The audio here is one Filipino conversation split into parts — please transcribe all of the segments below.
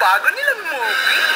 bago nilang movie.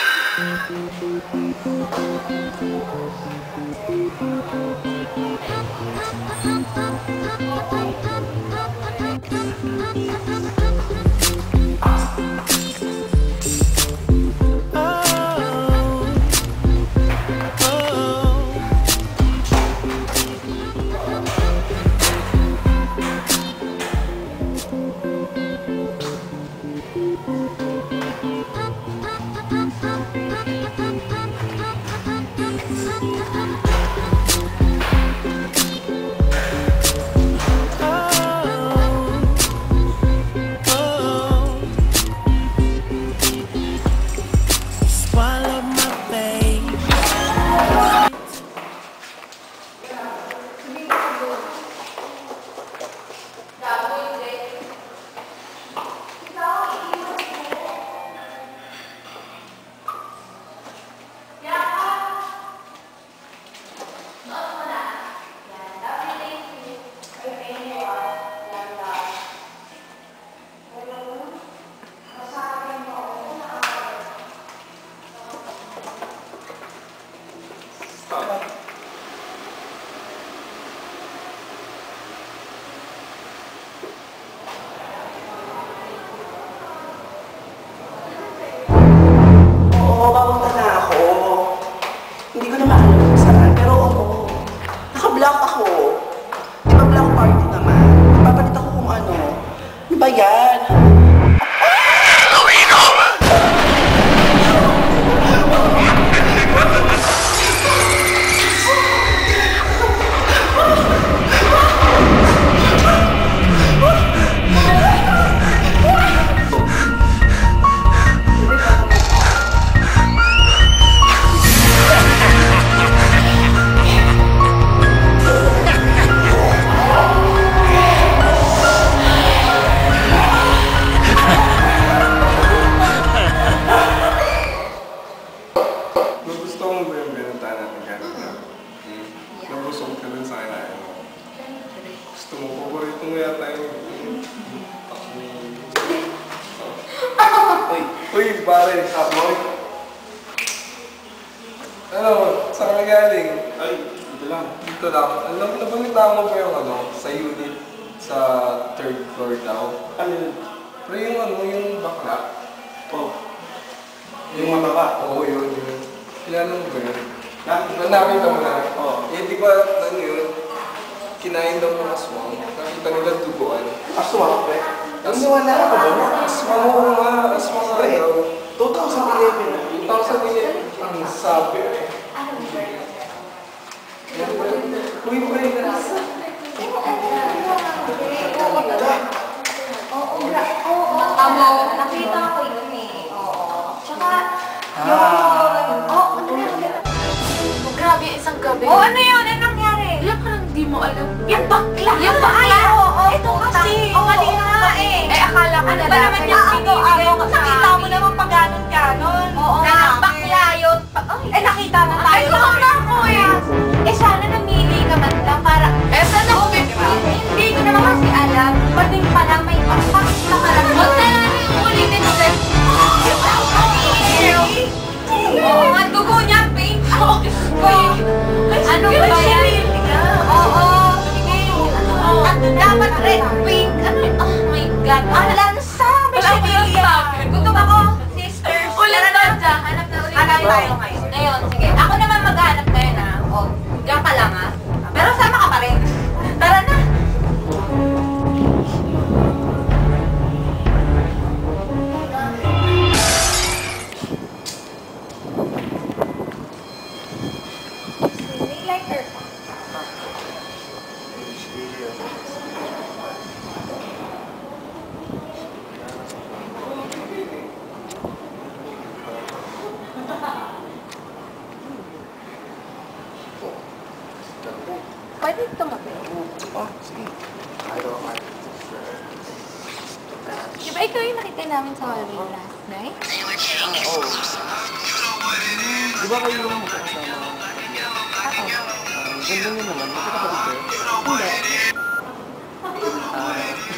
Uy, pare, Samoy. Ano, saan ka galing? Ay, dito lang. Dito lang. Alam mo, nabangita mo ba yung sa unit, sa 3rd floor daw? Ano yun? Pero yung bakla. Oh. Yung mataba? Oo, yun. Kilala mo ba yun? Nakita mo na? Oo. Eh, di ba, yun? Kinain daw ng aswang. Nakita nila duguan. Aswang, pre? Wala ako ba? Aswang mo nga. Aswang nga daw. 2011 na. 2011 ang sabi eh. Uy, pre, nasa. Oo, nakita ko yun eh. Oo. Tsaka, grabe, isang gabi. ano yun? Ano nangyari? Ilang ka lang di mo alam. Yung bakla! Yung bakla? Oo, Ito kasi. mali nga eh. Akala ko Ano na ba naman yung binibigay mo sa Nakita akin? mo naman pag ganon ka nun. Oo Na nga. bakla yun. Nakita na tayo. Ay, oo nga po eh. Sana namili ka man lang para... Sana ko Hindi ko naman kasi alam. Pwedeng pala may pasak na karami. Huwag na lang yung ulitin ulit. Oo nga, dugo niya, pink. Ano ba yan? Oo, sige. Dapat red, pink. Oh my God. Ang lansa. Wala ko lang sabi. Gutom ako, sisters. Ulit na dyan. Hanap na ulit. Hanap tayo ngayon. Ngayon, sige. Ako naman maghanap ngayon ha. O, diyan ka lang ha. Pero sama ka pa rin. Tara na. Pwede tumabi. Oh, sige. Di ba ikaw yung nakita namin sa hallway last night? Oo. Di ba kayo yung magkakasama? Ako. Ganda nyo naman. Magkakapatid kayo? Hindi.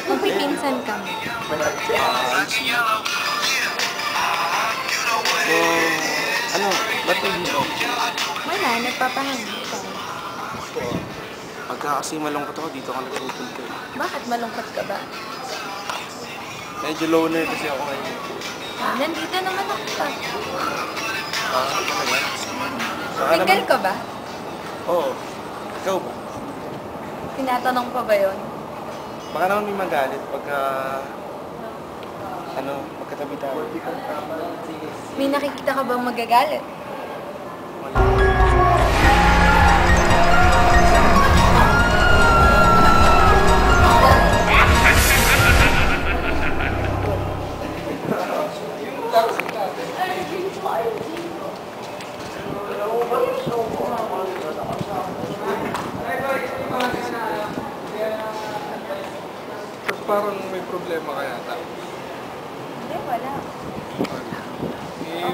Magpipinsan kami. Ano? Ba't dito? Wala, nagpapahinga. Pagka kasi malungkot ako, dito ka nagpupunta. Bakit malungkot ka ba? Medyo loner kasi ako ngayon. Nandito naman ako pa. Talaga? Single ka ba? Oo. Ikaw ba? Tinatanong pa ba yun? Baka naman may magalit pagka... magkatabi tayo. May nakikita ka bang magagalit? Parang may problema ka yata. Hindi, wala.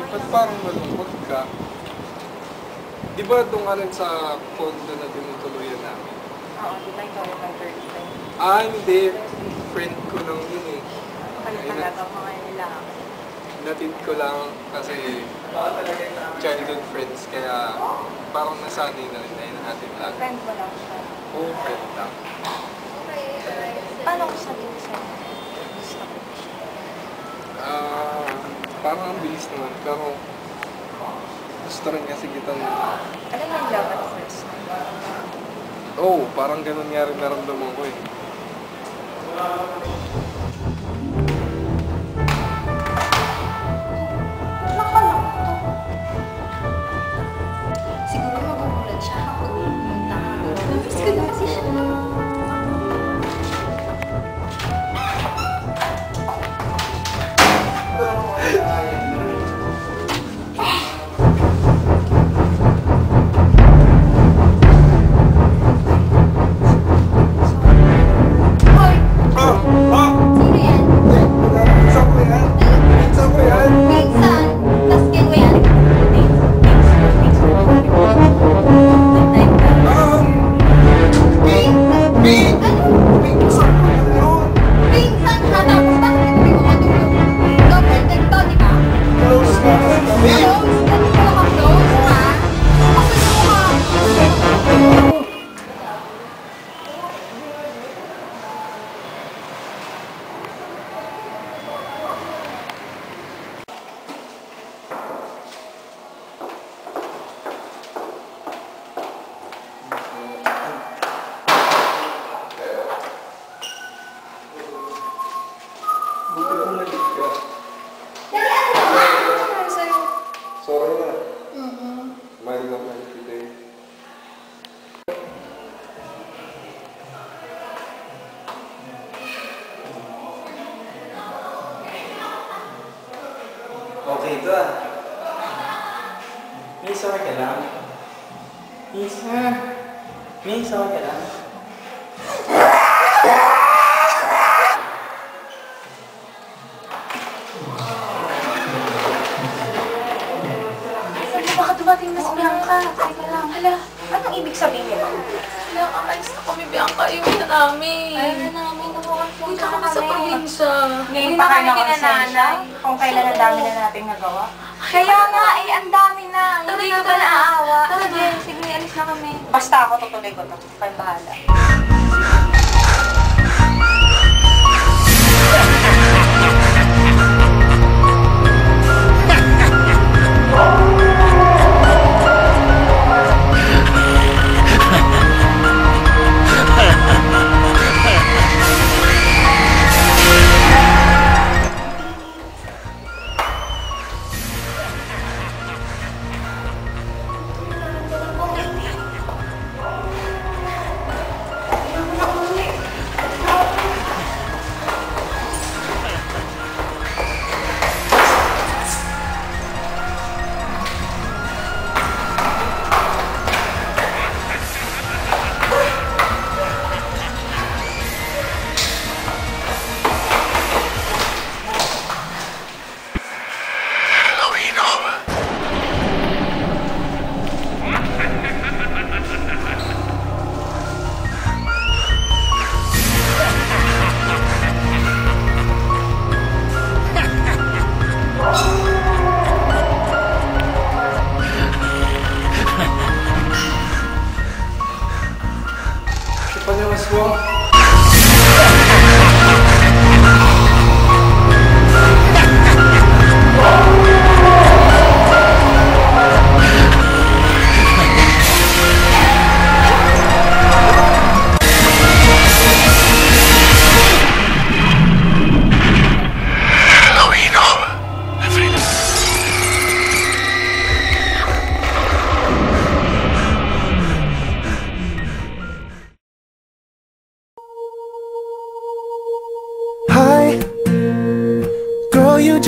Ba't parang malungkot ka? Di ba doon ka rin sa condo na tinutuluyan namin? Oo, di ba ikaw yung girlfriend? Hindi. Friend ko lang yun eh. Talaga ito mga nila. Natid ko lang kasi childhood friends, kaya parang nasanay na rin na natin lang. Friend mo lang siya. Oo, friend lang. Paano ko sabihin sa'yo? Gusto ko. Parang ang bilis naman, pero gusto rin kasi kita Alam mo yung love at first time? parang ganun nga rin naramdaman ko eh. Siguro magugulat siya kung pumunta ka. Namiss ko na kasi siya. Hoy! Sino yan? Saan ko yan? Saan ko yan? Pinsan! Tas mo yan? Saan ko yan? Pinsan ka! Tapos bakit hindi mo matulog? Double-deck to, di ba? Close ka kami. Close? Ganito ka ka-close, ha? Kapag mo ka! Buti na umalit ka. Dali, ano ba? Ano nangyari sa'yo? Sorry na. Mm-mm. Mahal na mahal kita eh. Okay ito ah. Miss, okay ka lang? Miss, Miss, okay ka lang? Sabi, baka dumating na si Bianca. Teka lang. Hala, anong ibig sabihin nito? Wala, aalis na kami, Bianca. Iuwi na namin. Ayaw na namin, Hindi na kami sa probinsya. Ngayon Hindi pa na kayo kami nakonsensya kinananay. kung kailan ang dami na nating nagawa. Kaya nga, ang dami na. Hindi Tara, ka ba tara. naaawa? Tara, Jen. Sige, alis na kami. Basta ako tutuloy ko to. Kayo bahala.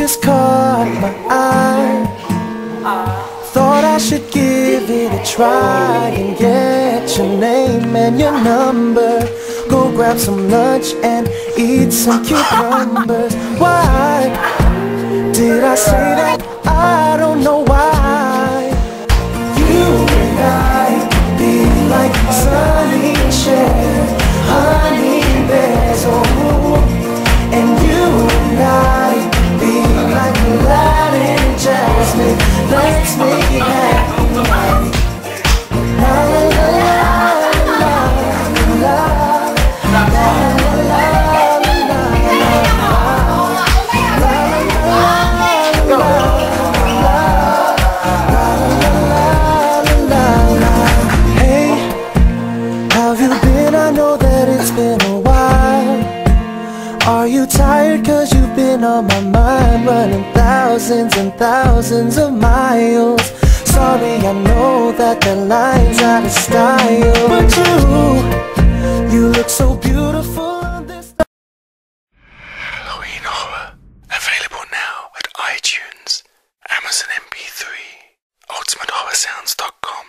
just caught my eye. Thought I should give it a try and get your name and your number. Go grab some lunch and eat some cucumbers. Why did I say that? I don't know why. You and I be like sunny share, honey bears, oh. And you and I be like Latin jasmine. Let's make it happen. La la la la la la la la. Hey, how have you been? I know that it's been a while. Are you tired? Cause you've been on my mind, running thousands and thousands of miles. Sorry, I know that the line's out of style, but you look so beautiful on this. Halloween Horror, available now at iTunes, Amazon MP3, UltimateHorrorSounds.com.